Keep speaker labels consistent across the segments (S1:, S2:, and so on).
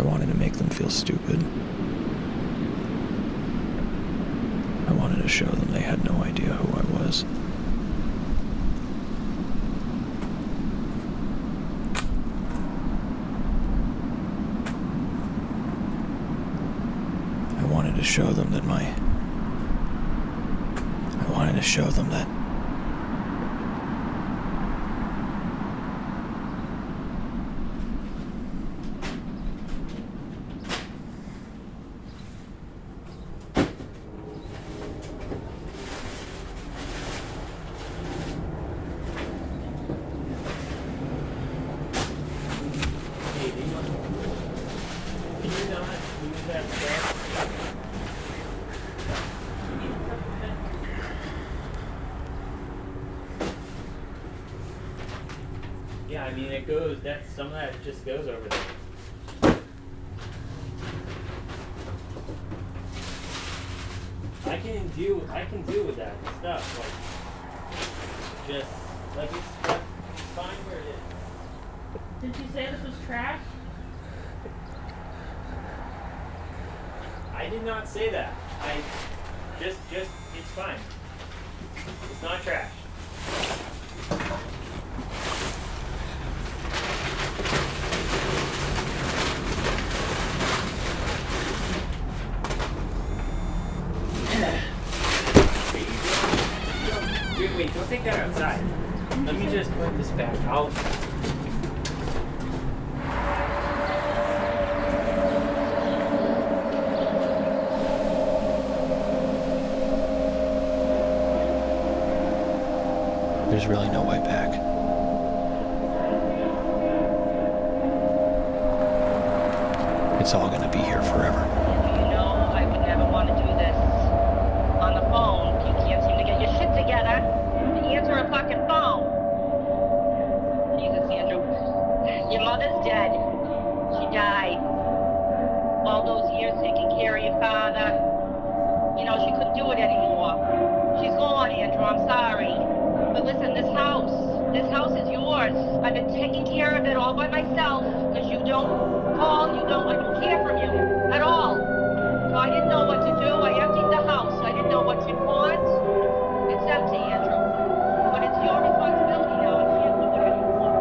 S1: I wanted to make them feel stupid. I wanted to show them they had no idea who I was. I wanted to show them that
S2: Yeah, I mean it goes. Some of that just goes over there. I can deal with that stuff. It's fine where it is.
S3: Did you say this was trash?
S2: I did not say that. It's fine. It's not trash. Wait, don't take that outside. Let me just put this back.
S1: There's really no way back. It's all gonna be here forever.
S4: You know, I would never want to do this. On the phone, you can't seem to get your shit together. Answer a fucking phone. Jesus, Andrew. Your mother's dead. She died. All those years taking care of your father. You know, she couldn't do it anymore. She's gone, Andrew. I'm sorry. But listen, this house is yours. I've been taking care of it all by myself because you don't call, I don't hear from you at all. So I didn't know what to do. I emptied the house. I didn't know what you want. It's empty, Andrew. But it's your responsibility now. I can't do whatever you want.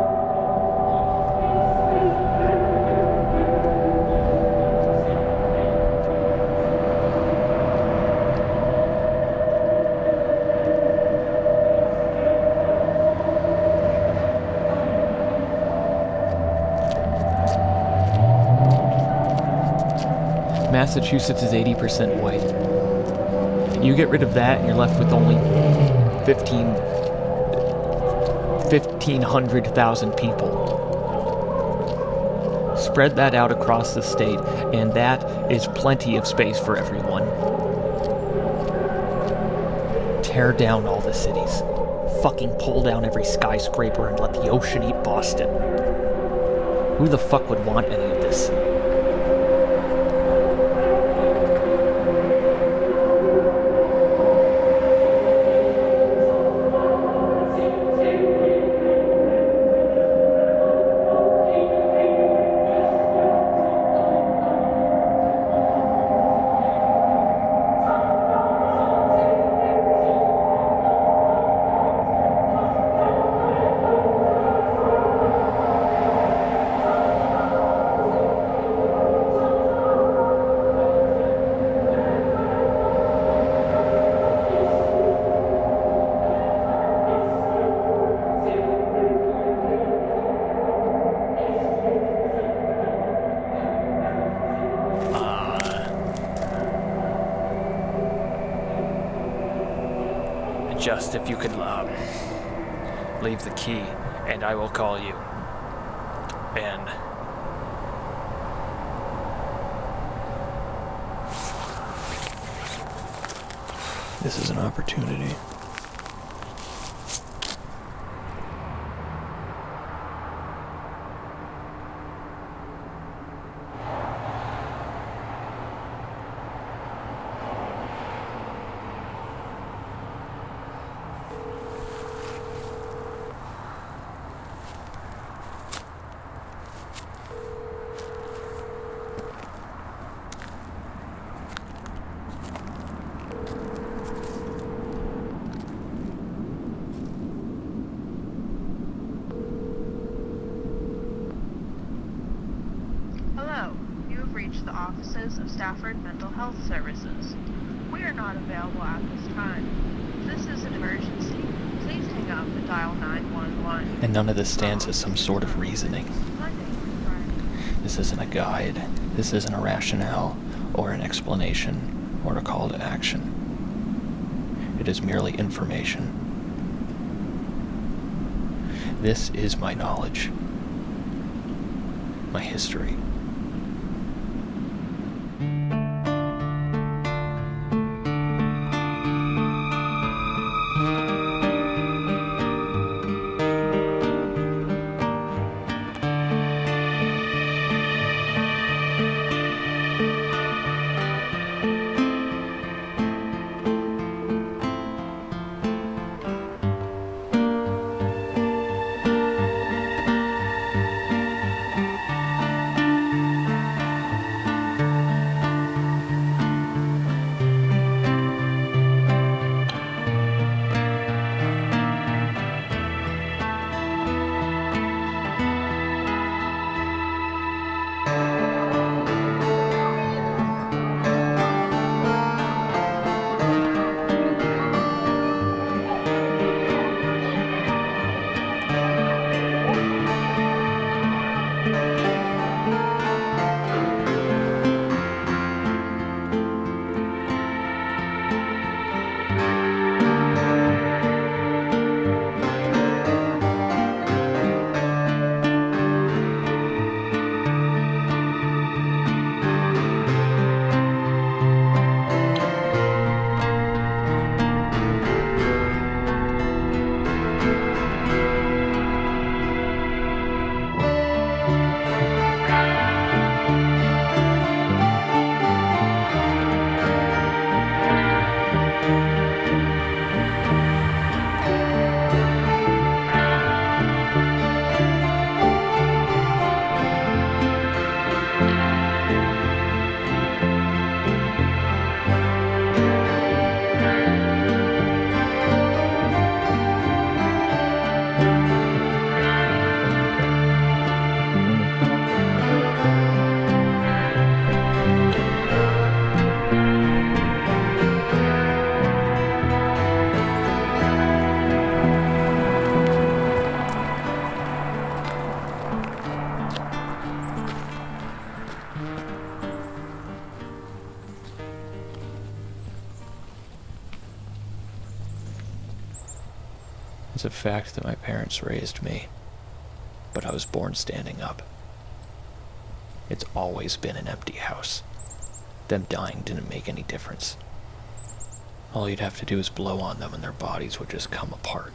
S5: Massachusetts is 80% white. You get rid of that and you're left with only 1,500,000 people. Spread that out across the state, and that is plenty of space for everyone. Tear down all the cities. Fucking pull down every skyscraper and let the ocean eat Boston. Who the fuck would want any of this? Just if you could leave the key, and I will call you. And
S1: this is an opportunity.
S3: reach the offices of Stafford Mental Health Services. We are not available at this time. If this is an emergency, please hang up and dial 911.
S5: And none of this stands as some sort of reasoning.
S3: Monday through Friday.
S5: This isn't a guide. This isn't a rationale, or an explanation, or a call to action. It is merely information. This is my knowledge. My history. It's a fact that my parents raised me, but I was born standing up. It's always been an empty house. Them dying didn't make any difference. All you'd have to do is blow on them and their bodies would just come apart.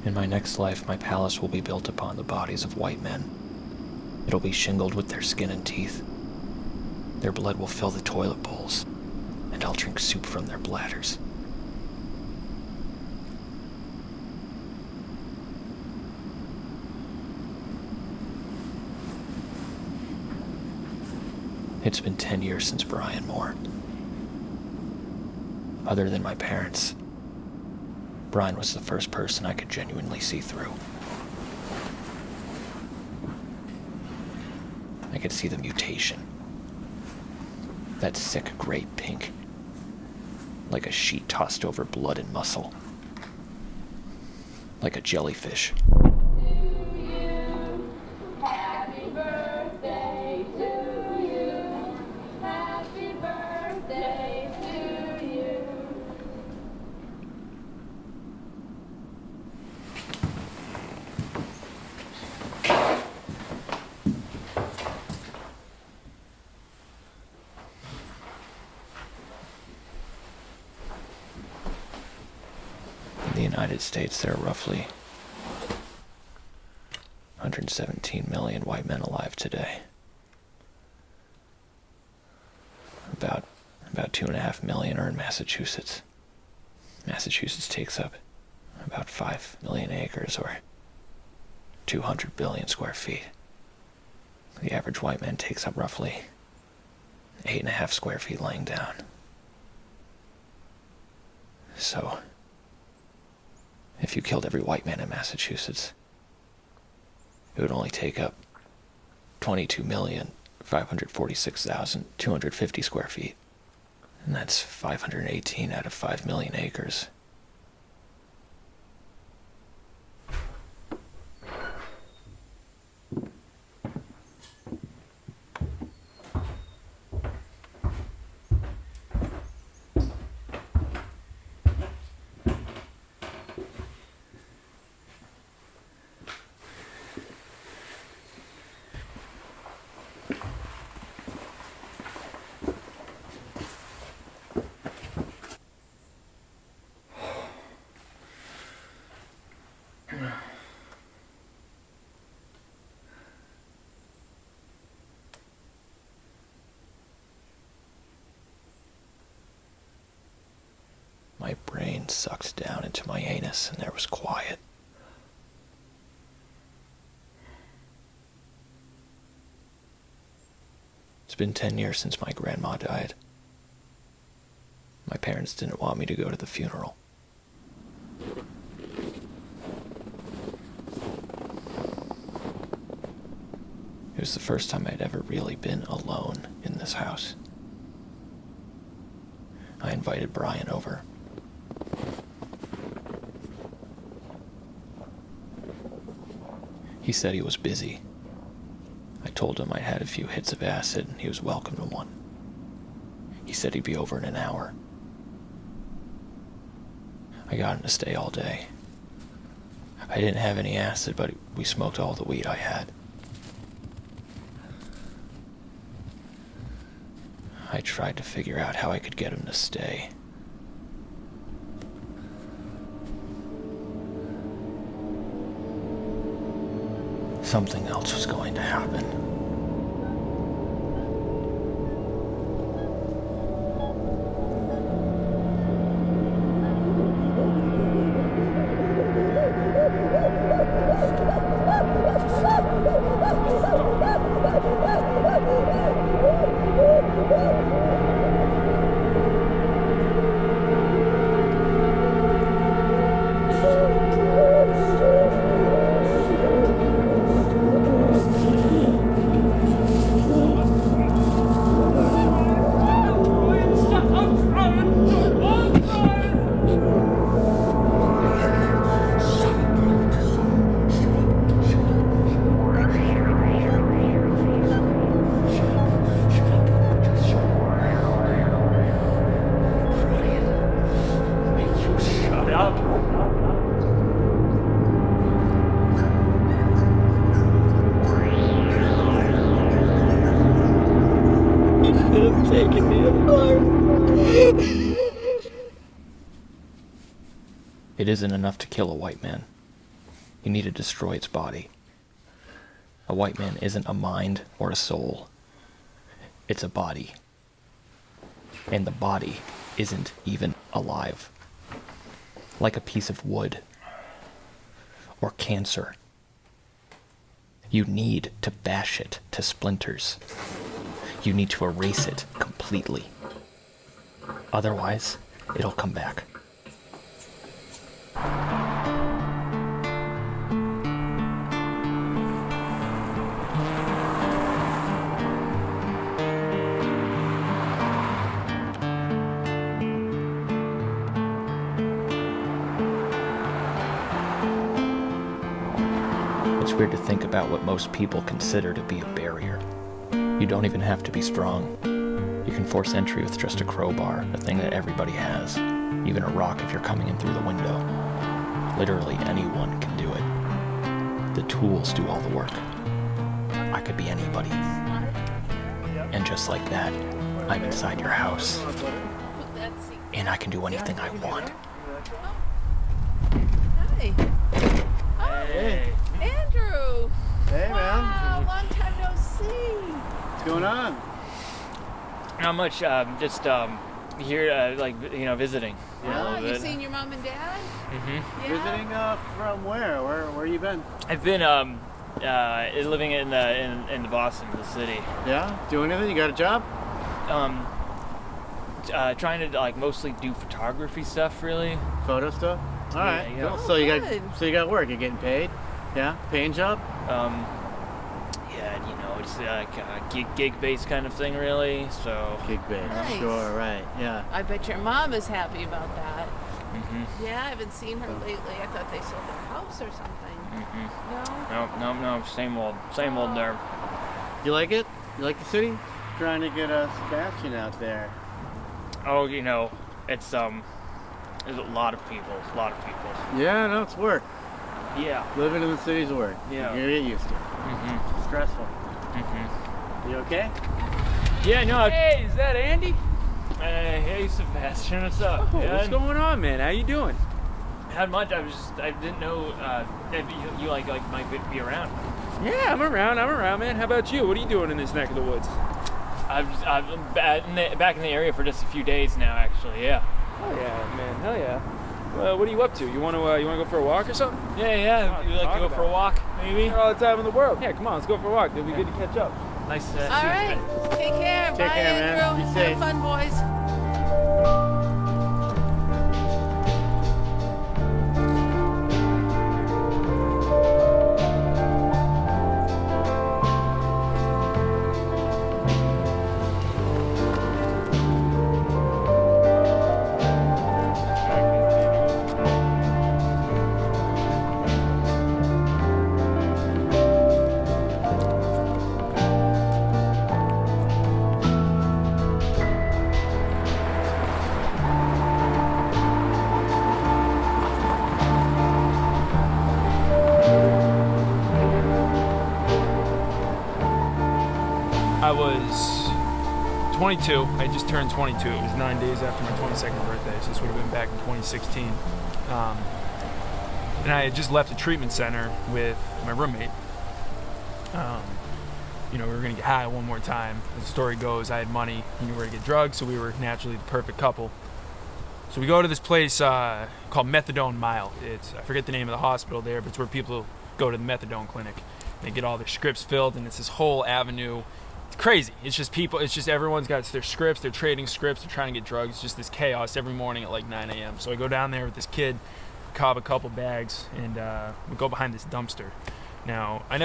S5: In my next life, my palace will be built upon the bodies of white men. It'll be shingled with their skin and teeth. Their blood will fill the toilet bowls, and I'll drink soup from their bladders. It's been 10 years since Brian Moore. Other than my parents, Brian was the first person I could genuinely see through. I could see the mutation. That sick gray pink. Like a sheet tossed over blood and muscle. Like a jellyfish.
S6: Happy birthday to you. Happy birthday to you.
S5: In the United States, there are roughly 117 million white men alive today. About 2.5 million are in Massachusetts. Massachusetts takes up about 5 million acres, or 200 billion square feet. The average white man takes up roughly 8.5 square feet laying down. So, If you killed every white man in Massachusetts, it would only take up 22,546,250 square feet. And that's 518 out of 5 million acres. My brain sucked down into my anus and there was quiet. It's been 10 years since my grandma died. My parents didn't want me to go to the funeral. It was the first time I'd ever really been alone in this house. I invited Brian over. He said he was busy. I told him I'd had a few hits of acid and he was welcome to one. He said he'd be over in an hour. I got him to stay all day. I didn't have any acid, but we smoked all the weed I had. I tried to figure out how I could get him to stay. Something else was going to happen. It isn't enough to kill a white man. You need to destroy its body. A white man isn't a mind or a soul. It's a body. And the body isn't even alive. Like a piece of wood. Or cancer. You need to bash it to splinters. You need to erase it completely. Otherwise, it'll come back. It's weird to think about what most people consider to be a barrier. You don't even have to be strong. You can force entry with just a crowbar, a thing that everybody has. Even a rock if you're coming in through the window. Literally anyone can do it. The tools do all the work. I could be anybody. And just like that, I'm inside your house. And I can do anything I want.
S6: Hi.
S2: Hey.
S6: Andrew.
S7: Hey, man.
S6: Wow, long time no see.
S7: What's going on?
S2: Not much. Just here, visiting.
S6: Oh,
S2: a
S6: you
S2: bit.
S6: seen your mom and dad?
S2: Mm-hmm.
S6: Yeah.
S7: Visiting from where? Where you been?
S2: I've been living in the Boston, the city.
S7: Yeah? Doing anything? You got a job?
S2: trying to like mostly do photography stuff, really.
S7: Photo stuff? All right.
S2: yeah.
S7: Cool.
S6: Good.
S7: So you got work. You're getting paid? Yeah? Paying job?
S2: Yeah, you know, it's like a gig-based kind of thing, really. So.
S7: Gig based.
S6: Nice.
S7: Sure, right. Yeah.
S6: I bet your mom is happy about that.
S2: Mm-hmm.
S6: Yeah, I haven't seen her lately. I thought they sold their house or something.
S2: Mm-hmm.
S6: No?
S2: No. Same old there.
S7: You like it? You like the city? Trying to get a Sebastian out there.
S2: Oh, you know, it's there's a lot of people.
S7: Yeah, no, it's work.
S2: Yeah.
S7: Living in the city's work.
S2: Yeah.
S7: You're gonna get used to it.
S2: Mm-hmm.
S7: Stressful.
S2: Mm-hmm.
S7: You okay?
S2: Yeah, no.
S8: Hey, is that Andy?
S2: Hey, Sebastian, what's up?
S8: Oh, what's going on, man? How you doing?
S2: Not much. I didn't know if you like might be around.
S8: Yeah, I'm around, man. How about you? What are you doing in this neck of the woods?
S2: I've been back in the area for just a few days now, actually. Yeah.
S8: Oh yeah, man. Hell yeah. Well, what are you up to? You want to go for a walk or something?
S2: Yeah.
S8: Come on,
S2: You like
S8: talk
S2: to go for a
S8: about
S2: walk, maybe?
S8: Here all the time in the world. Yeah, come on, let's go for a walk. It'll be good to catch up.
S2: Nice to see you.
S6: All right. Take care.
S7: Take
S6: Bye,
S7: care, man.
S6: Andrew.
S7: Be safe.
S6: Have fun, boys.
S8: I was 22. I just turned 22. It was 9 days after my 22nd birthday, so this would have been back in 2016. And I had just left a treatment center with my roommate. We were going to get high one more time. As the story goes, I had money, he knew where to get drugs, so we were naturally the perfect couple. So we go to this place called Methadone Mile. I forget the name of the hospital there, but it's where people go to the methadone clinic. They get all their scripts filled, and it's this whole avenue. It's crazy. It's just everyone's got their scripts, they're trading scripts, they're trying to get drugs. It's just this chaos every morning at like 9 a.m. So I go down there with this kid, cob a couple bags, and we go behind this dumpster. Now, I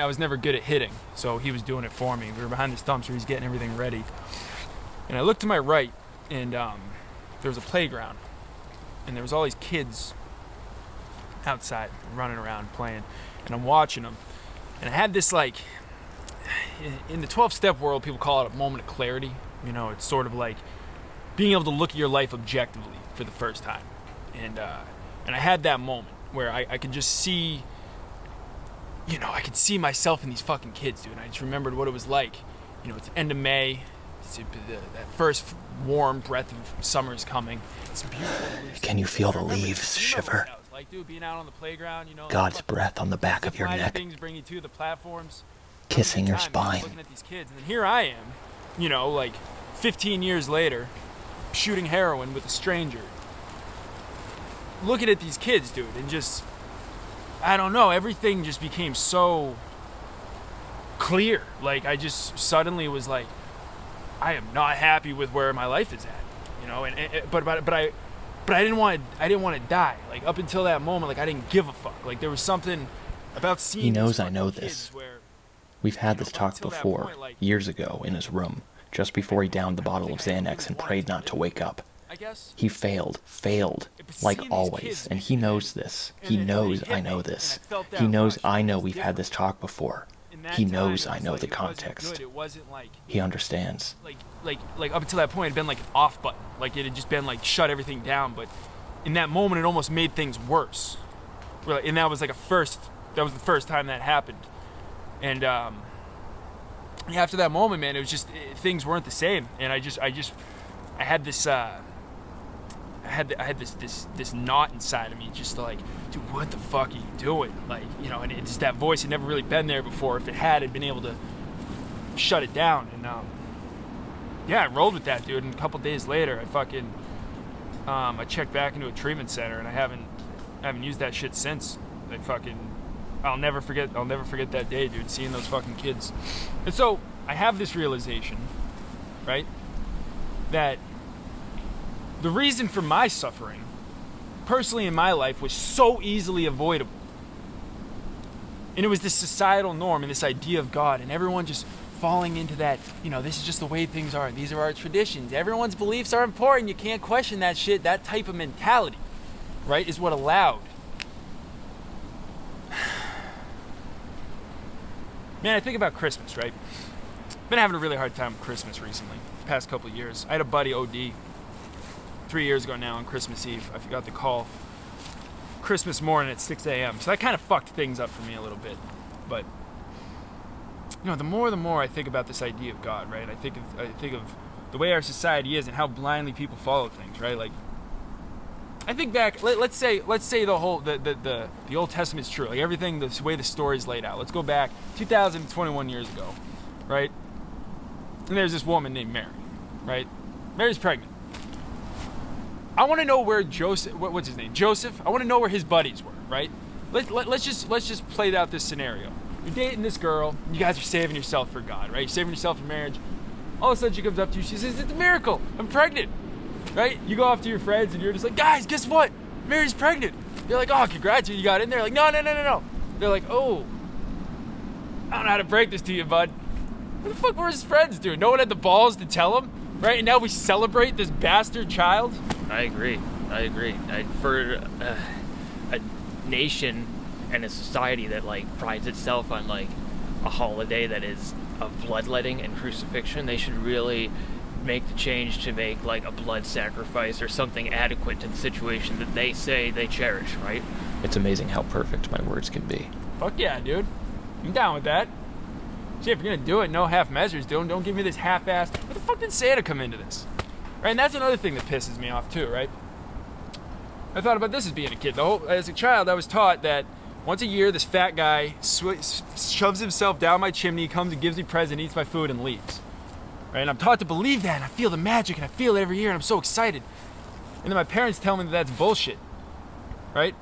S8: was never good at hitting, so he was doing it for me. We were behind this dumpster, he's getting everything ready. And I looked to my right, and there was a playground, and there was all these kids outside running around playing, and I'm watching them. And I had this, like, in the 12-step world, people call it a moment of clarity. You know, it's sort of like being able to look at your life objectively for the first time. And I had that moment where I could just see, I could see myself in these fucking kids, dude. And I just remembered what it was like. It's the end of May. That first warm breath of summer is coming. It's beautiful.
S5: Can you feel the leaves shiver?
S8: Like, dude, being out on the playground,
S5: God's breath on the back of your neck,
S8: things bring you to the platforms,
S5: kissing your
S8: time, man,
S5: spine.
S8: looking at these kids, and then here I am, like 15 years later, shooting heroin with a stranger, looking at these kids, dude, and just, I don't know, everything just became so clear. Like, I just suddenly was like, I am not happy with where my life is at, but I didn't want to die. Like, up until that moment, like, I didn't give a fuck. Like, there was something about seeing.
S5: He knows
S8: these
S5: I know
S8: fucking
S5: this.
S8: kids where,
S5: We've had this talk
S8: until that
S5: before,
S8: point, like,
S5: years ago, in his room, just before he downed the bottle of Xanax and prayed not to wake up.
S8: I guess.
S5: He failed,
S8: But
S5: like
S8: seeing these
S5: always,
S8: kids
S5: and he knows this. He
S8: and it
S5: knows
S8: hit
S5: I
S8: me,
S5: know
S8: and
S5: this.
S8: I felt that
S5: He knows
S8: rush.
S5: I know
S8: It was
S5: we've had this talk before.
S8: In that
S5: He
S8: time,
S5: knows
S8: it
S5: I
S8: was
S5: know
S8: like,
S5: the
S8: it wasn't
S5: context.
S8: good. It wasn't like
S5: He understands.
S8: like up until that point, it'd been like an off button. Like, it had just been like shut everything down. But in that moment, it almost made things worse. And that was like that was the first time that happened. And after that moment, man, it was just things weren't the same. And I had this this knot inside of me, just like, dude, what the fuck are you doing? Like, and it's that voice had never really been there before. If it had, I'd been able to shut it down. And I rolled with that, dude. And a couple days later, I checked back into a treatment center, and I haven't used that shit since. I'll never forget that day, dude, seeing those fucking kids. And so I have this realization, right, that the reason for my suffering, personally in my life, was so easily avoidable. And it was this societal norm and this idea of God, and everyone just falling into that, this is just the way things are. These are our traditions. Everyone's beliefs are important. You can't question that shit. That type of mentality, right, is what allowed. Man, I think about Christmas, right? Been having a really hard time with Christmas recently, past couple of years. I had a buddy OD 3 years ago now on Christmas Eve. I forgot to call Christmas morning at 6 a.m. So that kind of fucked things up for me a little bit. But the more I think about this idea of God, right? I think of the way our society is and how blindly people follow things, right? Like, I think back. Let's say the whole the Old Testament's true. Like everything, the way the story's laid out. Let's go back 2021 years ago, right? And there's this woman named Mary, right? Mary's pregnant. I want to know where Joseph. What's his name? Joseph. I want to know where his buddies were, right? Let's just play out this scenario. You're dating this girl. You guys are saving yourself for God, right? You're saving yourself for marriage. All of a sudden, she comes up to you. She says, "It's a miracle. I'm pregnant." Right? You go off to your friends and you're just like, "Guys, guess what? Mary's pregnant." They're like, "Oh, congrats, you got in there." Like, no. They're like, "Oh, I don't know how to break this to you, bud." What the fuck were his friends doing? No one had the balls to tell him, right? And now we celebrate this bastard child.
S9: I agree. For a nation and a society that prides itself on a holiday that is of bloodletting and crucifixion, they should really make the change to make a blood sacrifice or something adequate to the situation that they say they cherish, right?
S5: It's amazing how perfect my words can be.
S8: Fuck yeah, dude. I'm down with that. Shit, if you're gonna do it, no half measures, dude. Don't give me this half-assed. What the fuck did Santa come into this? Right, and that's another thing that pisses me off too, right? I thought about this as being a kid. As a child, I was taught that once a year, this fat guy shoves himself down my chimney, comes and gives me a present, eats my food, and leaves. Right, and I'm taught to believe that, and I feel the magic, and I feel it every year, and I'm so excited. And then my parents tell me that that's bullshit, right?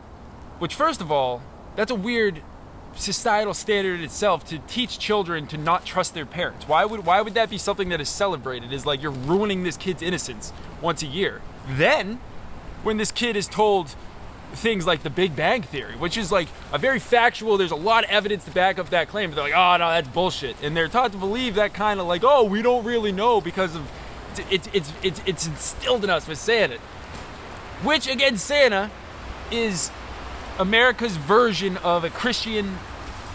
S8: Which, first of all, that's a weird societal standard in itself to teach children to not trust their parents. Why would that be something that is celebrated? Is you're ruining this kid's innocence once a year. Then, when this kid is told things like the Big Bang Theory, which is a very factual, there's a lot of evidence to back up that claim, but they're like, "Oh no, that's bullshit." And they're taught to believe that kind of "Oh, we don't really know," because of it's instilled in us with Santa. Which again, Santa is America's version of a Christian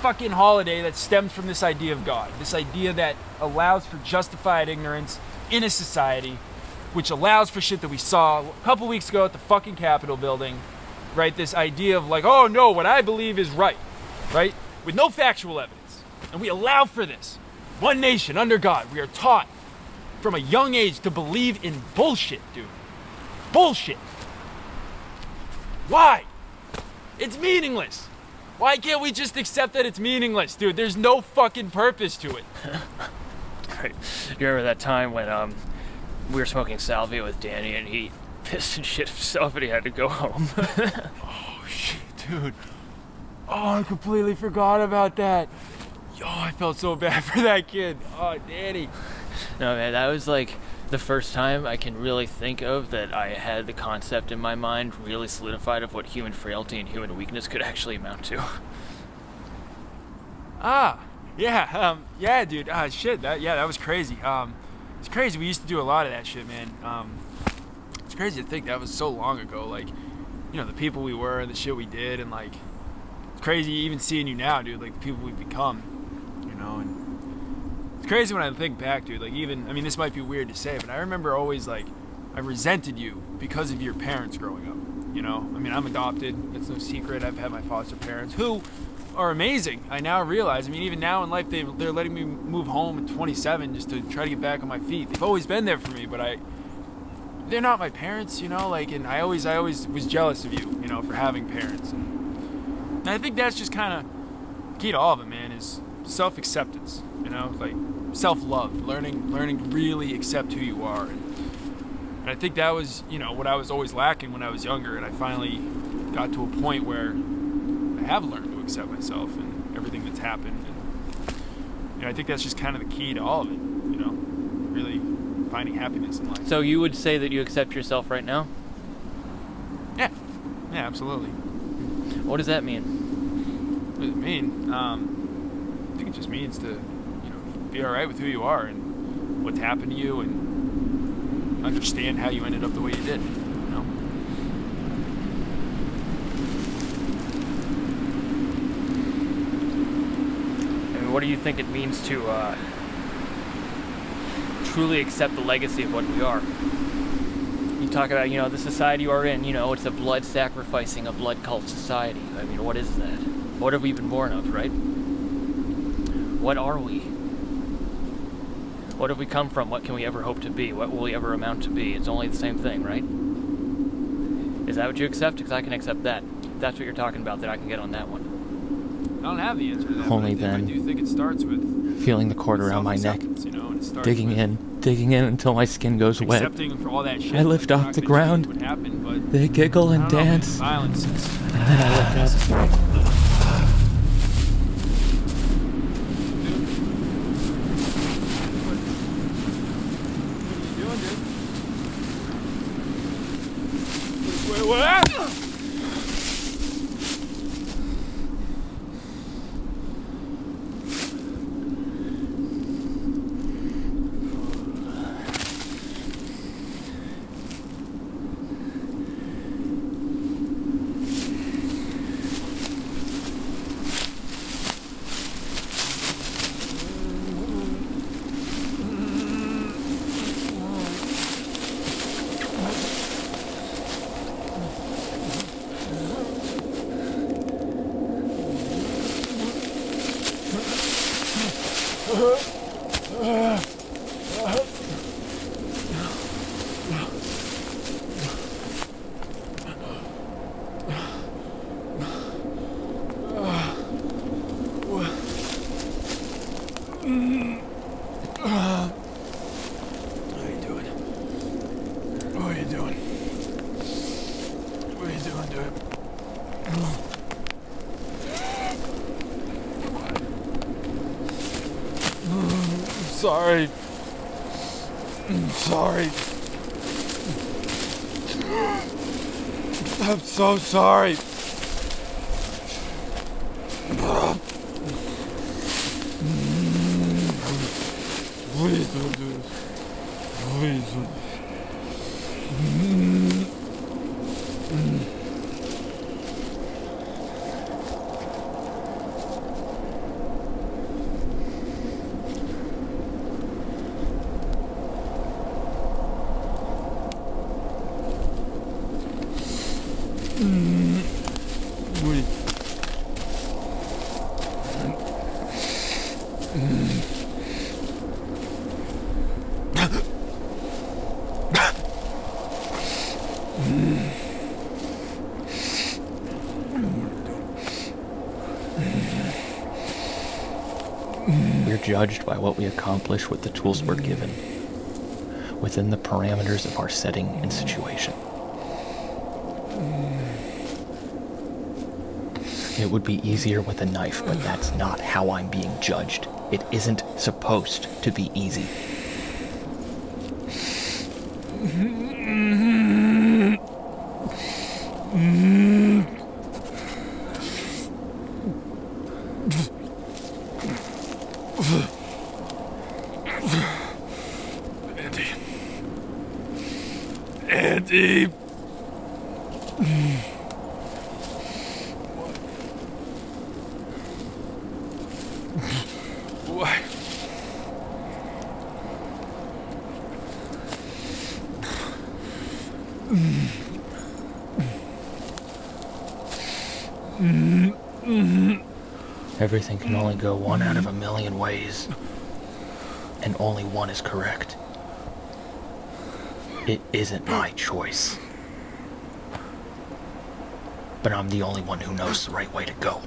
S8: fucking holiday that stems from this idea of God. This idea that allows for justified ignorance in a society, which allows for shit that we saw a couple weeks ago at the fucking Capitol building, right? This idea of "Oh no, what I believe is right," right? With no factual evidence. And we allow for this. One nation under God. We are taught from a young age to believe in bullshit, dude. Bullshit. Why? It's meaningless. Why can't we just accept that it's meaningless, dude? There's no fucking purpose to it.
S9: Right. You remember that time when we were smoking salvia with Danny and he pissed and shit himself and he had to go home?
S8: Oh shit, dude. Oh, I completely forgot about that. Yo, I felt so bad for that kid. Oh, Danny.
S9: No, man, that was the first time I can really think of that I had the concept in my mind really solidified of what human frailty and human weakness could actually amount to.
S8: Yeah, dude. Shit, that was crazy. It's crazy. We used to do a lot of that shit, man. It's crazy to think that was so long ago. The people we were and the shit we did, and it's crazy even seeing you now, dude. The people we've become, and it's crazy when I think back, dude. This might be weird to say, but I remember always I resented you because of your parents growing up. I'm adopted. It's no secret. I've had my foster parents who are amazing. I now realize. Even now in life, they're letting me move home at 27 just to try to get back on my feet. They've always been there for me, but they're not my parents, and I always was jealous of you, for having parents. And I think that's just kind of key to all of it, man, is self-acceptance, self-love, learning to really accept who you are. And I think that was, what I was always lacking when I was younger, and I finally got to a point where I have learned to accept myself and everything that's happened. And I think that's just kind of the key to all of it, really finding happiness in life.
S9: So you would say that you accept yourself right now?
S8: Yeah, absolutely.
S9: What does that mean?
S8: What does it mean? I think it just means to, be all right with who you are and what's happened to you, and understand how you ended up the way you did.
S9: And what do you think it means to truly accept the legacy of what we are? You talk about, the society you are in, it's a blood sacrificing, a blood cult society. I mean, what is that? What have we been born of, right? What are we? What have we come from? What can we ever hope to be? What will we ever amount to be? It's only the same thing, right? Is that what you accept? Because I can accept that. If that's what you're talking about, then I can get on that one.
S8: I don't have the answer to that.
S5: Only
S8: but I
S5: then.
S8: do think it starts with
S5: Feeling the cord around my neck,
S8: self-acceptance, and it starts
S5: digging
S8: with
S5: in until my skin goes wet.
S8: accepting for all that shit.
S5: I lift
S8: You're
S5: off
S8: not
S5: the
S8: gonna
S5: ground.
S8: change what happened, but
S5: They giggle
S8: I
S5: and
S8: don't know, man.
S5: dance.
S8: Violence is
S5: And then I look up.
S8: What? Sorry. I'm sorry. I'm so sorry. Please don't do this. Please don't.
S5: We're judged by what we accomplish with the tools we're given, within the parameters of our setting and situation. It would be easier with a knife, but that's not how I'm being judged. It isn't supposed to be easy.
S8: Andy. What?
S5: Everything can only go one out of a million ways, and only one is correct. It isn't my choice. But I'm the only one who knows the right way to go.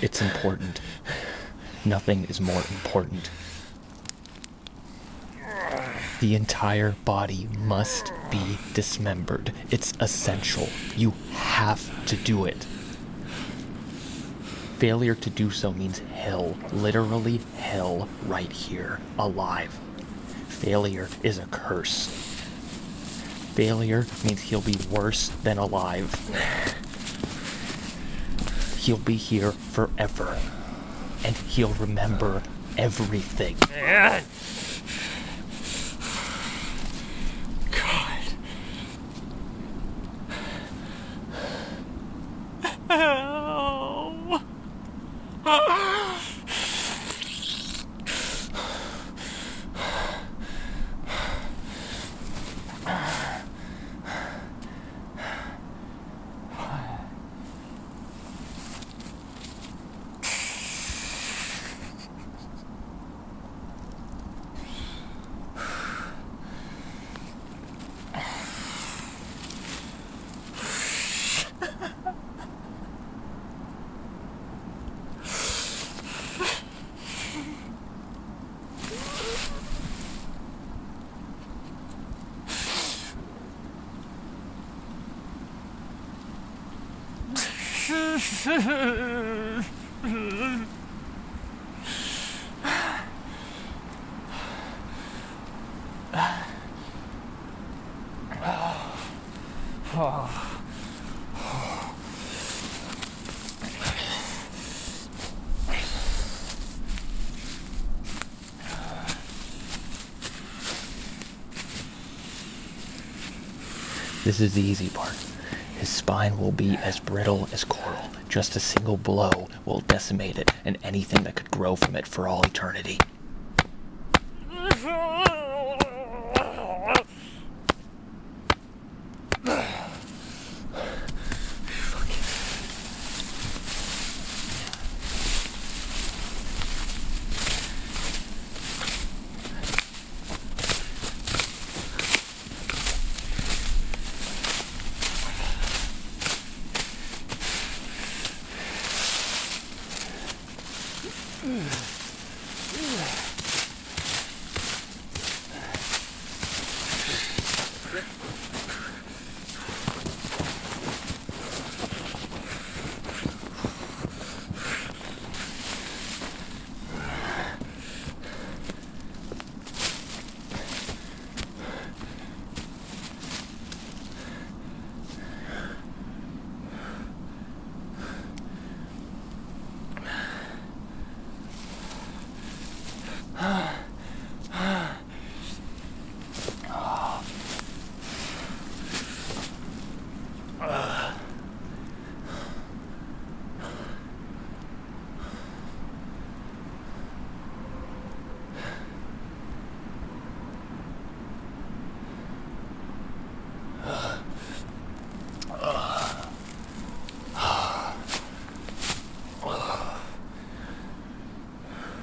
S5: It's important. Nothing is more important. The entire body must be dismembered. It's essential. You have to do it. Failure to do so means hell. Literally hell right here, alive. Failure is a curse. Failure means he'll be worse than alive. He'll be here forever. And he'll remember everything.
S9: Man.
S5: This is the easy part. His spine will be as brittle as coral. Just a single blow will decimate it and anything that could grow from it for all eternity.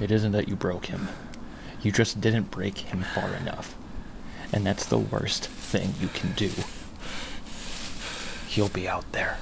S5: It isn't that you broke him. You just didn't break him far enough. And that's the worst thing you can do. He'll be out there.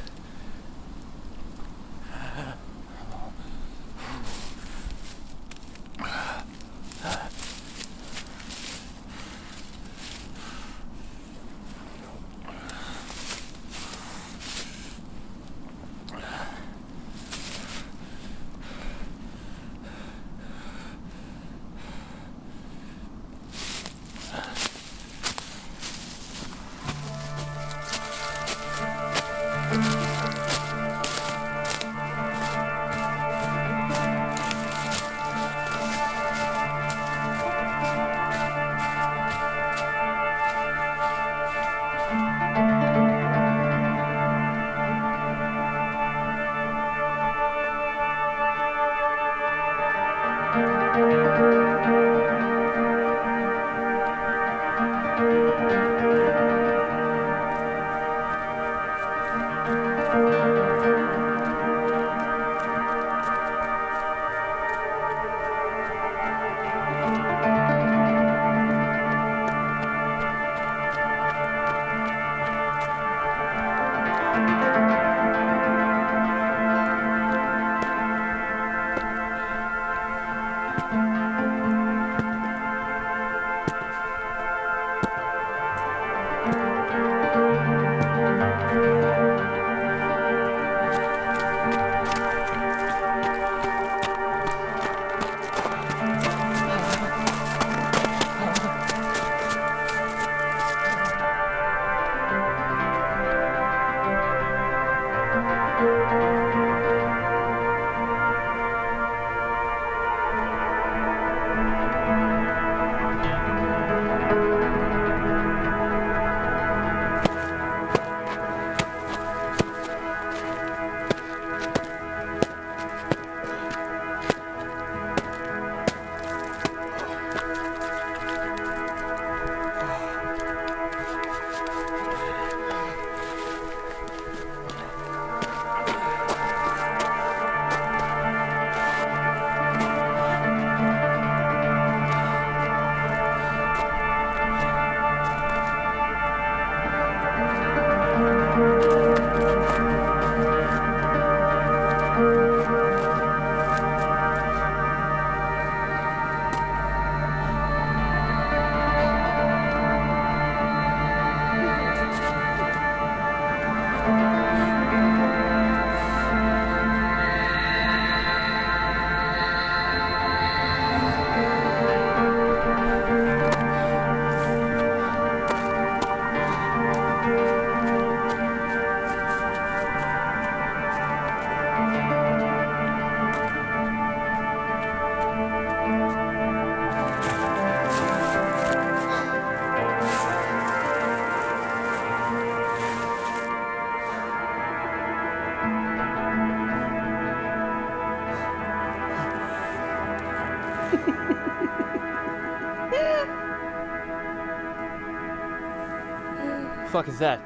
S9: Fuck is that?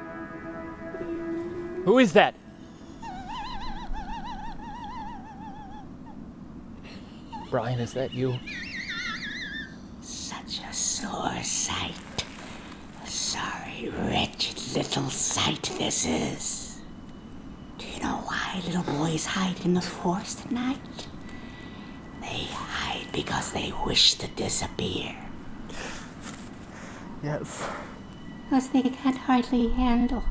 S9: Who is that? Brian, is that you?
S10: Such a sore sight. A sorry, wretched little sight this is. Do you know why little boys hide in the forest at night? They hide because they wish to disappear.
S9: Yes.
S10: Because they can hardly handle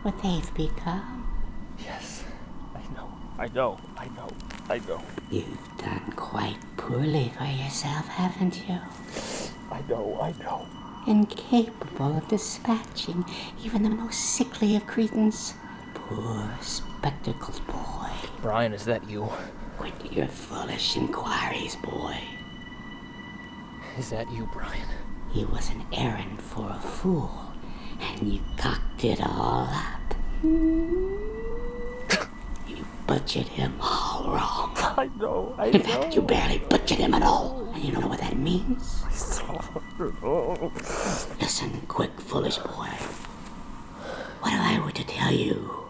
S10: what they've become.
S9: Yes. I know.
S10: You've done quite poorly for yourself, haven't you?
S9: I know.
S10: Incapable of dispatching even the most sickly of cretins. Poor spectacled boy.
S9: Brian, is that you?
S10: Quit your foolish inquiries, boy.
S9: Is that you, Brian?
S10: He was an errand for a fool, and you cocked it all up. You butchered him all wrong.
S9: I know.
S10: In fact, you barely butchered him at all. And you know what that means? Listen, quick, foolish boy. What if I were to tell you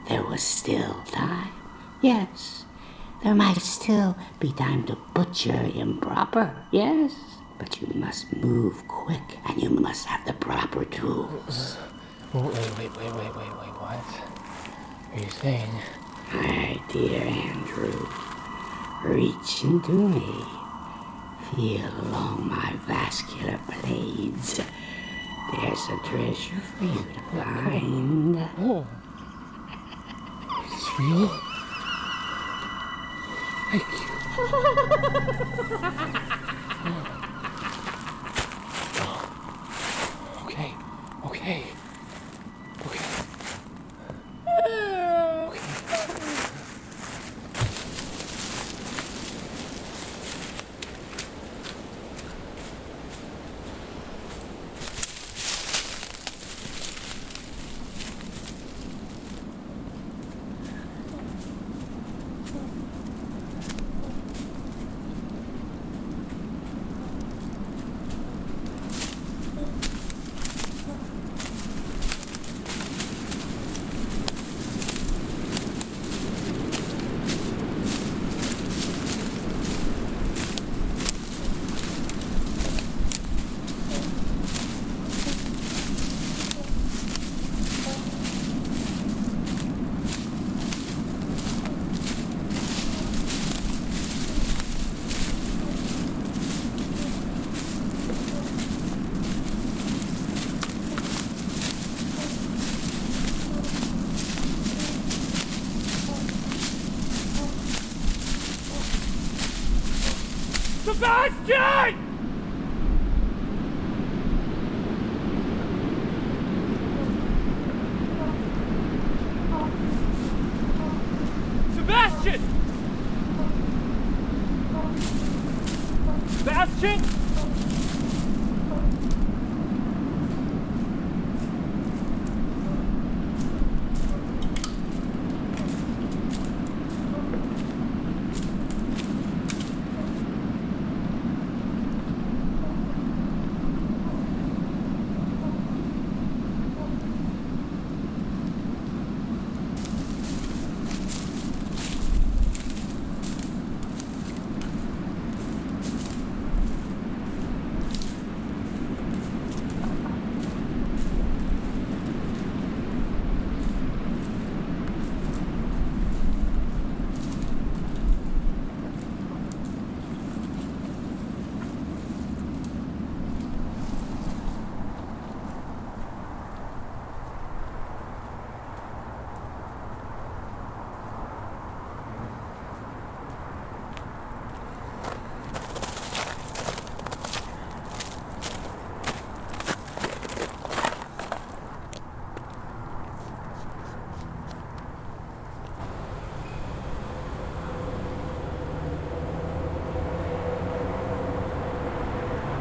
S10: there was still time? Yes, There might still be time to butcher improper, yes? But you must move quick, and you must have the proper tools.
S5: Wait, what are you saying?
S10: My dear Andrew, reach into me. Feel along my vascular blades. There's a treasure for you to find.
S5: Oh. It's real? Thank you. Okay.
S2: Sebastian! Sebastian! Sebastian?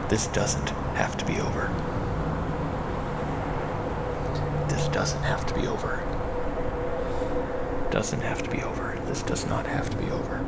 S5: This doesn't have to be over. This doesn't have to be over. Doesn't have to be over. This does not have to be over.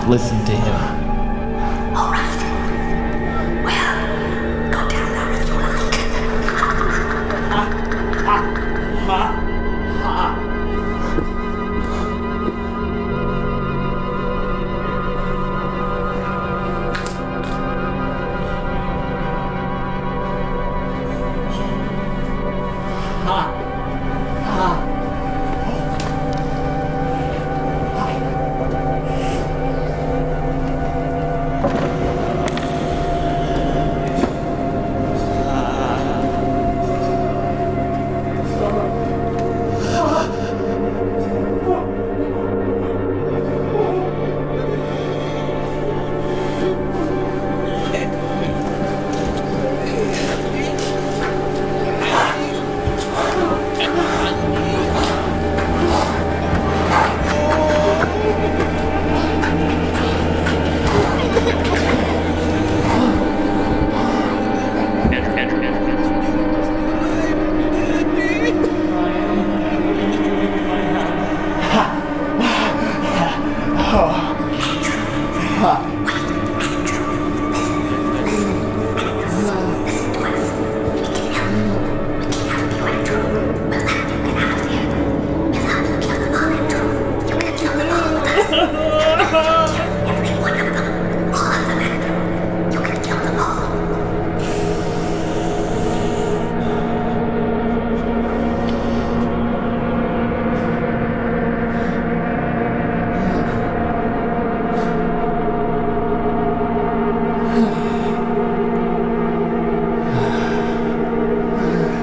S5: Listen to him.
S10: All right. Well, go down there if you like.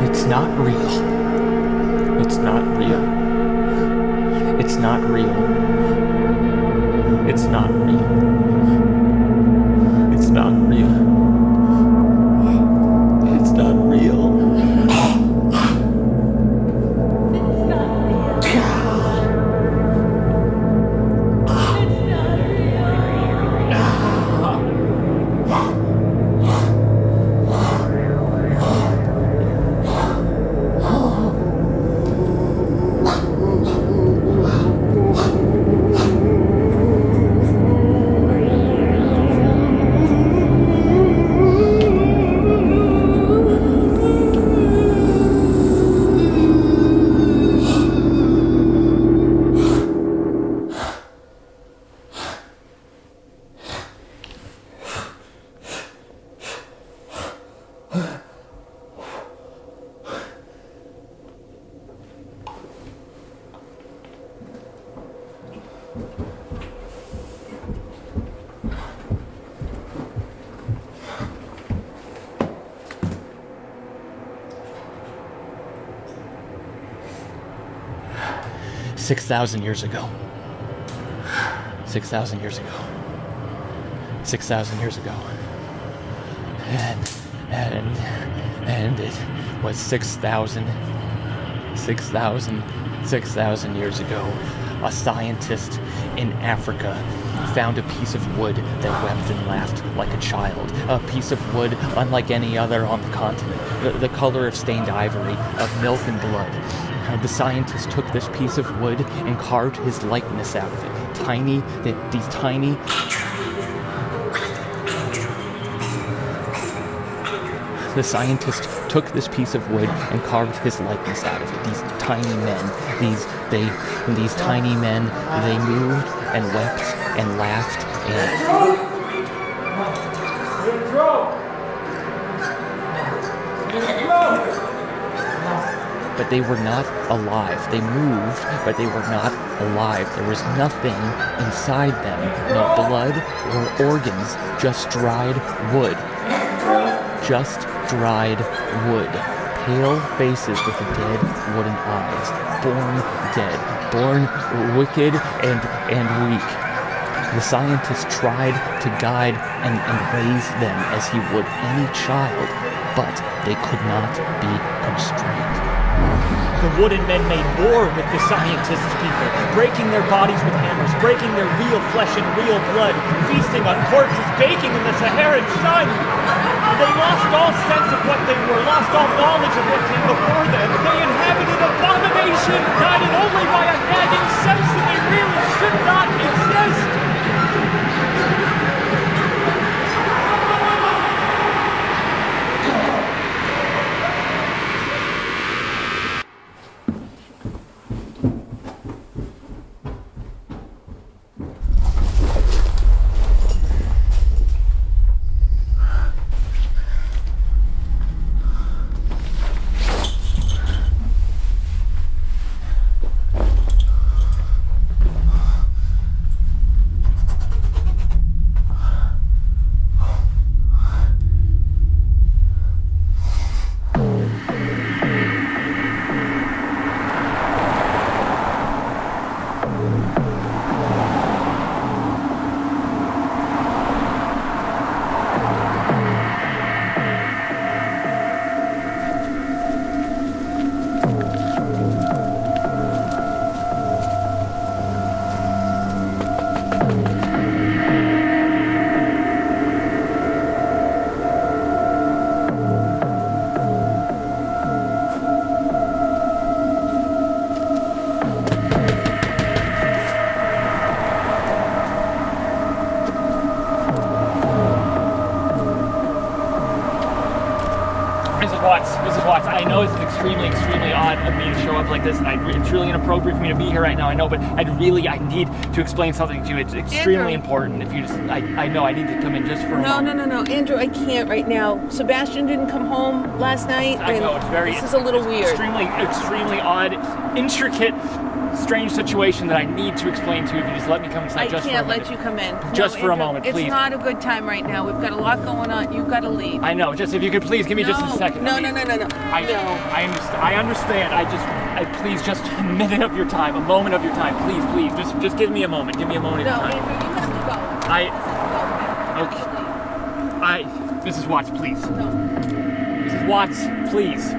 S5: It's not real. It's not real. It's not real. It's not real. It's not real. It's not real. Six 6,000 years ago. 6,000 years ago. 6,000 years ago. And it was 6,000 years ago. A scientist in Africa found a piece of wood that wept and laughed like a child. A piece of wood unlike any other on the continent. The color of stained ivory, of milk and blood. The scientist took this piece of wood and carved his likeness out of it. The scientist took this piece of wood and carved his likeness out of it. These tiny men, these tiny men, they moved and wept and laughed and... But they were not alive. They moved, but they were not alive. There was nothing inside them. No blood or organs, just dried wood. Just dried wood. Pale faces with dead wooden eyes. Born dead. Born wicked and weak. The scientist tried to guide and raise them as he would any child, but they could not be constrained.
S11: The wooden men made war with the scientist's people, breaking their bodies with hammers, breaking their real flesh and real blood, feasting on corpses, baking in the Saharan sun. They lost all sense of what they were, lost all knowledge of what came before them. They inhabited abomination, guided only by a nagging sense that they really should not exist. Watts, I know it's extremely odd of me to show up like this, and it's really inappropriate for me to be here right now, I know, but I need to explain something to you. It's extremely important. If you just, I know I need to come in just for a moment.
S6: No, Andrew, I can't right now. Sebastian didn't come home last night.
S11: I know,
S6: This is a little weird.
S11: Extremely odd, intricate, strange situation that I need to explain to you if you just let me come inside just for a minute.
S6: I can't let you come in.
S11: Just for a
S6: Andrew,
S11: moment, please.
S6: It's not a good time right now. We've got a lot going on. You've got to leave.
S11: I know, just if you could please give me just a second.
S6: No.
S11: I understand. Please, just a minute of your time, a moment of your time. Please, just give me a moment. Give me a moment of your time.
S6: No, Andrew, you have to go.
S11: Mrs. Watts, please.
S6: No.
S11: Mrs. Watts, please.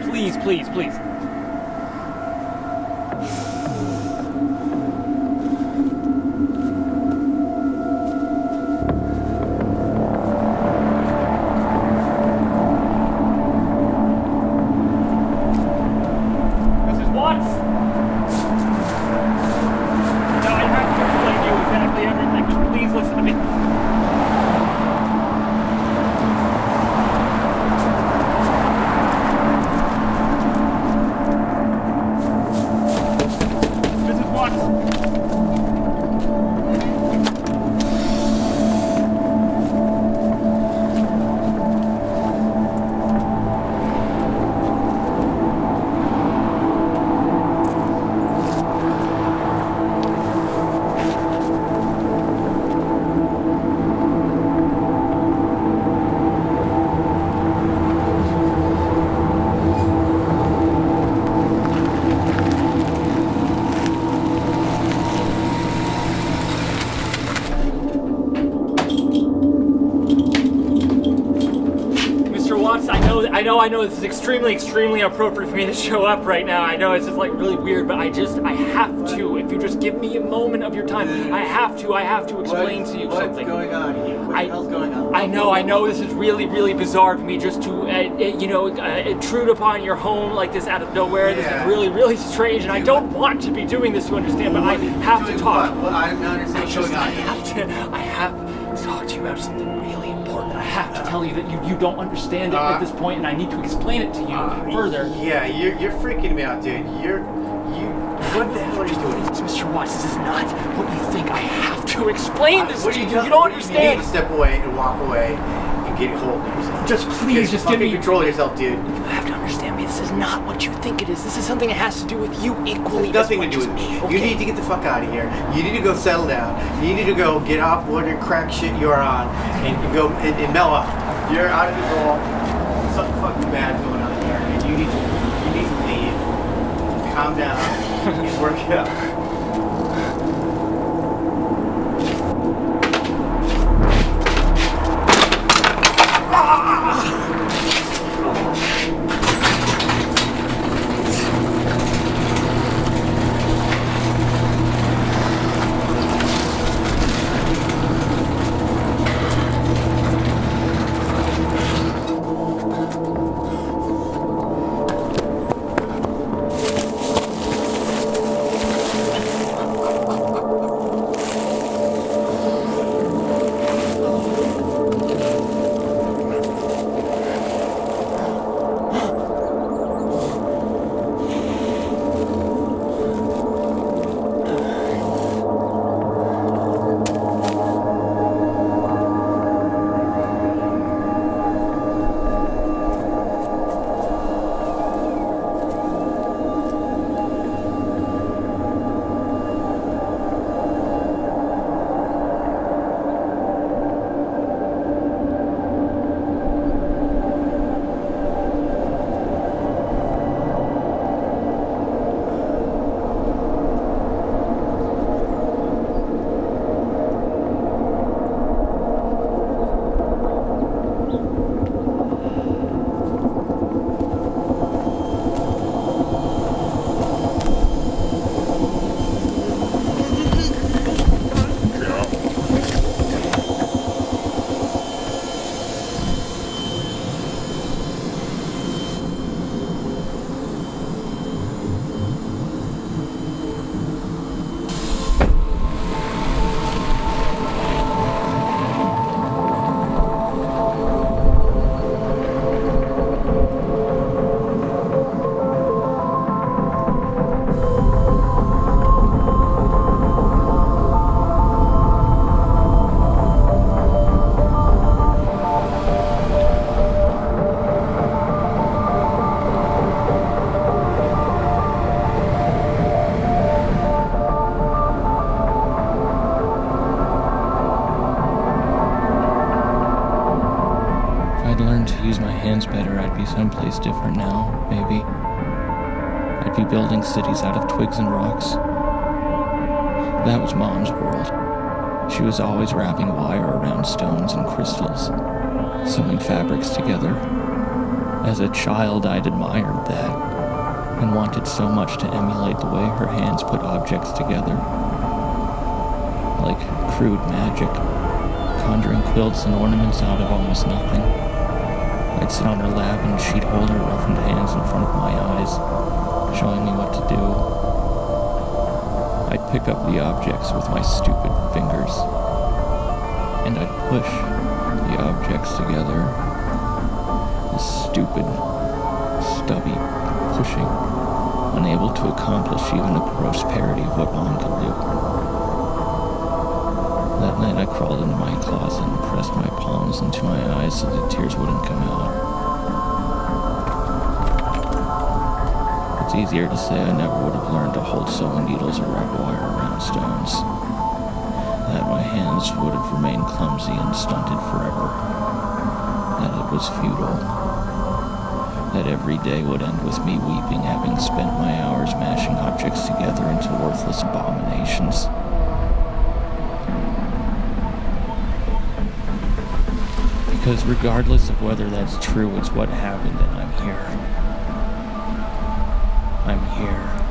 S11: I know this is extremely inappropriate for me to show up right now. I know it's just like really weird, but I have to. If you just give me a moment of your time, I have to explain to you something.
S7: What's going on here? What the hell's going on?
S11: I know this is really bizarre for me just to, intrude upon your home like this out of nowhere. Yeah. This is really strange, and I don't want to be doing this, you understand, but I have to talk.
S7: Well, I don't understand what's going on.
S11: I have to talk to you about something really important. I have to tell you that you don't understand it at this point, and I need to explain it to you further.
S7: Yeah, you're freaking me out, dude. What the hell are you doing?
S11: Mr. Watts, this is not what you think. I have to explain this to you. You don't understand.
S7: You need to step away and walk away and get a hold of yourself.
S11: Just please, just give me
S7: control of yourself, dude.
S11: You have to understand me. This is not what you think it is. This is something that has to do with you equally.
S7: It has nothing to do with me. Okay. You need to get the fuck out of here. You need to go settle down. You need to go get off whatever crack shit you're on and go and mellow out. You're out of control. Something fucking bad going on here, and you need to leave. Calm down and work it out.
S5: learned to use my hands better, I'd be someplace different now, maybe. I'd be building cities out of twigs and rocks. That was Mom's world. She was always wrapping wire around stones and crystals, sewing fabrics together. As a child, I'd admired that, and wanted so much to emulate the way her hands put objects together. Like crude magic, conjuring quilts and ornaments out of almost nothing. I'd sit on her lap and she'd hold her roughened hands in front of my eyes, showing me what to do. I'd pick up the objects with my stupid fingers, and I'd push the objects together. This stupid, stubby pushing, unable to accomplish even a gross parody of what Mom could do. That night I crawled into my closet and pressed my palms into my eyes so the tears wouldn't come out. It's easier to say I never would have learned to hold sewing needles or wrap wire around stones. That my hands would have remained clumsy and stunted forever. That it was futile. That every day would end with me weeping, having spent my hours mashing objects together into worthless abominations. Because regardless of whether that's true, it's what happened, and I'm here. I'm here.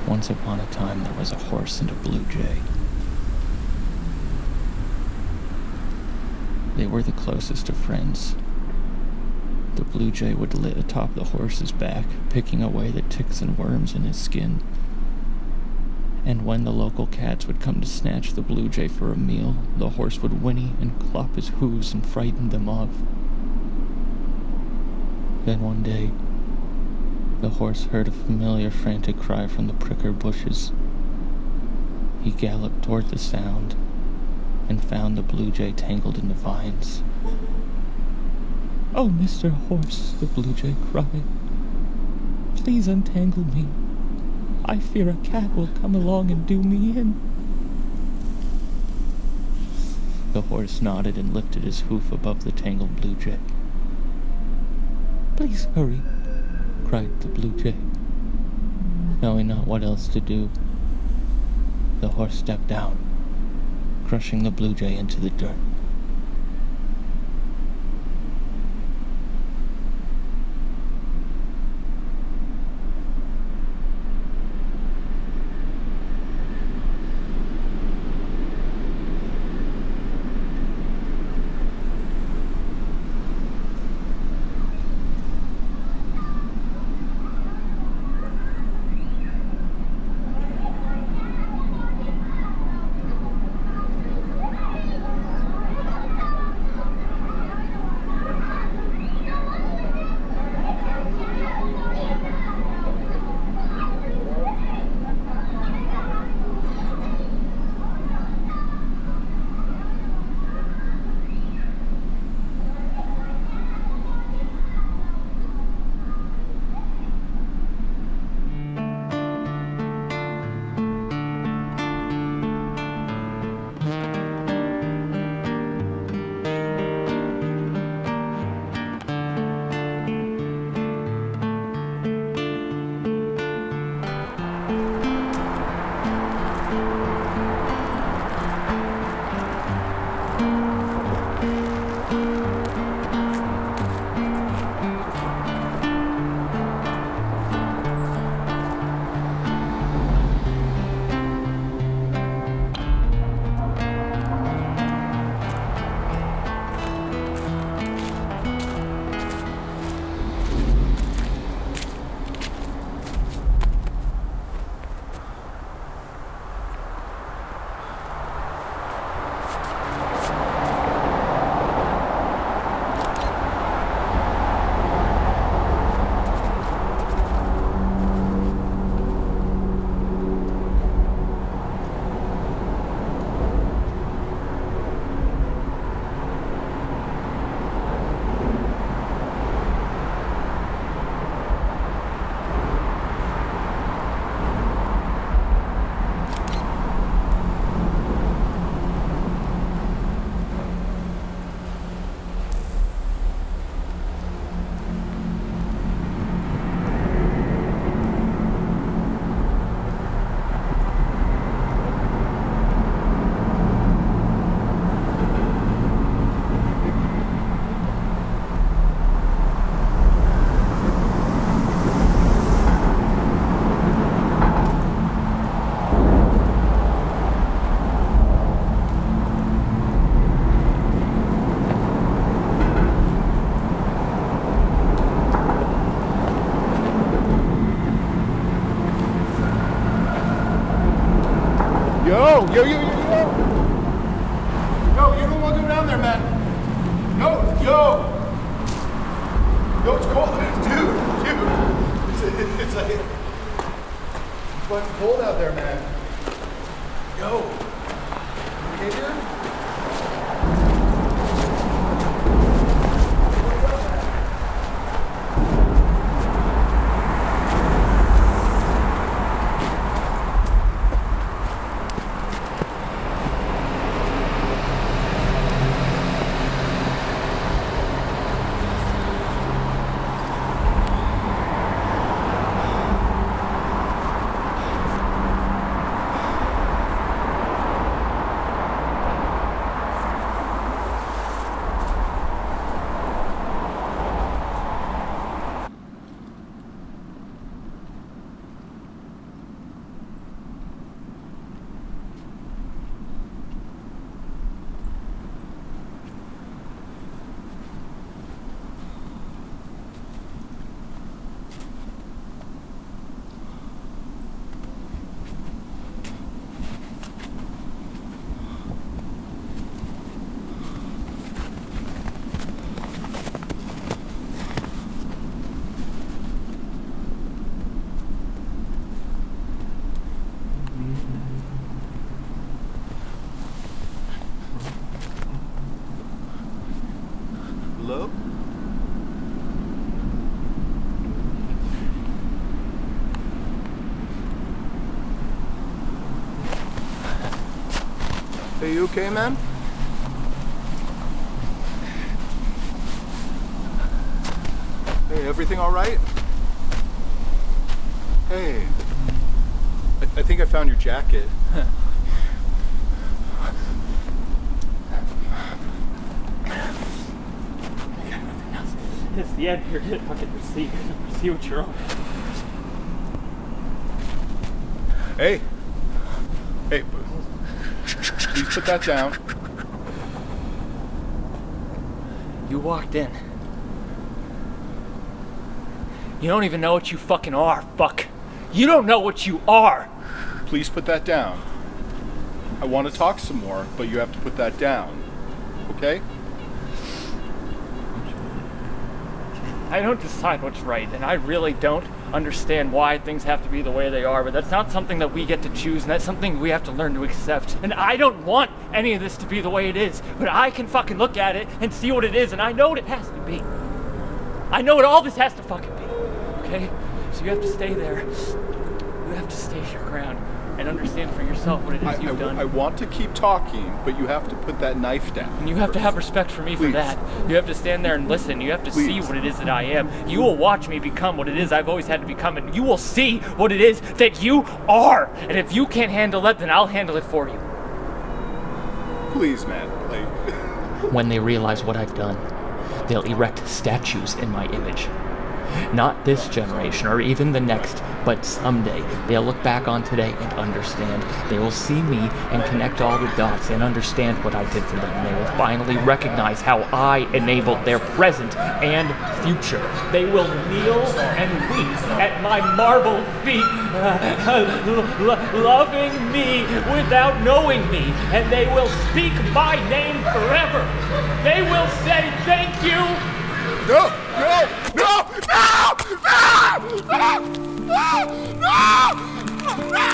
S5: Once upon a time, there was a horse and a blue jay. They were the closest of friends. The blue jay would lit atop the horse's back, picking away the ticks and worms in his skin. And when the local cats would come to snatch the blue jay for a meal, the horse would whinny and clop his hooves and frighten them off. Then one day, the horse heard a familiar frantic cry from the pricker bushes. He galloped toward the sound and found the blue jay tangled in the vines. "Oh, Mr. Horse," the blue jay cried, "please untangle me. I fear a cat will come along and do me in." The horse nodded and lifted his hoof above the tangled blue jay. "Please hurry," cried the blue jay. Knowing not what else to do, the horse stepped down, crushing the blue jay into the dirt.
S7: Yo, yo, yo, yo, yo. Yo, you don't want to go down there, man. Yo, yo. Yo, it's cold. Dude. It's like, it's fucking cold out there, man. Yo. You get here?
S12: Hey, you okay, man? Hey, everything all right? Hey, I think I found your jacket.
S11: It's the end. You're gonna fucking see what you're on.
S12: Hey, please put that down.
S11: You walked in. You don't even know what you fucking are, fuck. You don't know what you are.
S12: Please put that down. I want to talk some more, but you have to put that down. Okay?
S11: I don't decide what's right, and I really don't understand why things have to be the way they are, but that's not something that we get to choose, and that's something we have to learn to accept. And I don't want any of this to be the way it is, but I can fucking look at it and see what it is, and I know what it has to be. I know what all this has to fucking be, okay? So you have to stay there. You have to stay your ground and understand for yourself what it is you've done.
S12: I want to keep talking, but you have to put that knife down.
S11: And you have to have respect for me for that. You have to stand there and listen. You have to see what it is that I am. You will watch me become what it is I've always had to become, and you will see what it is that you are. And if you can't handle it, then I'll handle it for you.
S12: Please, man.
S11: When they realize what I've done, they'll erect statues in my image. Not this generation or even the next, but someday they'll look back on today and understand. They will see me and connect all the dots and understand what I did for them. They will finally recognize how I enabled their present and future. They will kneel and weep at my marble feet, loving me without knowing me, and they will speak my name forever. They will say thank you.
S12: No! No! No! No! No! No! No! No!